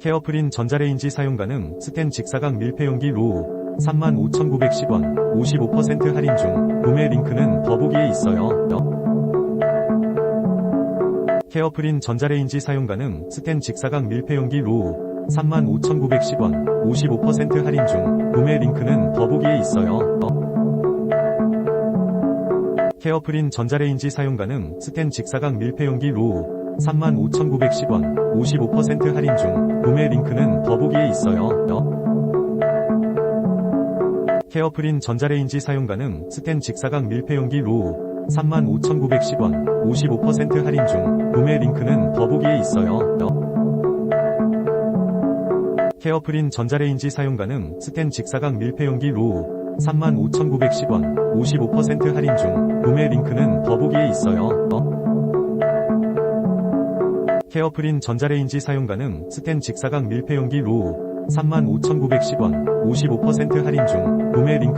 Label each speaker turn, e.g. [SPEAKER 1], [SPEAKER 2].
[SPEAKER 1] 케어프린 전자레인지 사용 가능 스텐 직사각 밀폐용기 로우 35,910원 55% 할인 중. 구매 링크는 더보기에 있어요. 케어프린 전자레인지 사용 가능 스텐 직사각 밀폐용기 로우 35,910원 55% 할인 중. 구매 링크는 더보기에 있어요. 케어프린 전자레인지 사용 가능 스텐 직사각 밀폐용기 로우 35,910원 55% 할인 중. 구매 링크는 더보기에 있어요. 케어프린 전자레인지 사용 가능 스텐 직사각 밀폐용기 로우 35,910원 55% 할인 중. 구매 링크는 더보기에 있어요. 케어프린 전자레인지 사용 가능 스텐 직사각 밀폐용기 로우 35,910원 55% 할인 중. 구매 링크는 더보기에 있어요. 케어프린 전자레인지 사용 가능 스텐 직사각 밀폐용기 로우 35,910원 55% 할인 중. 구매 링크는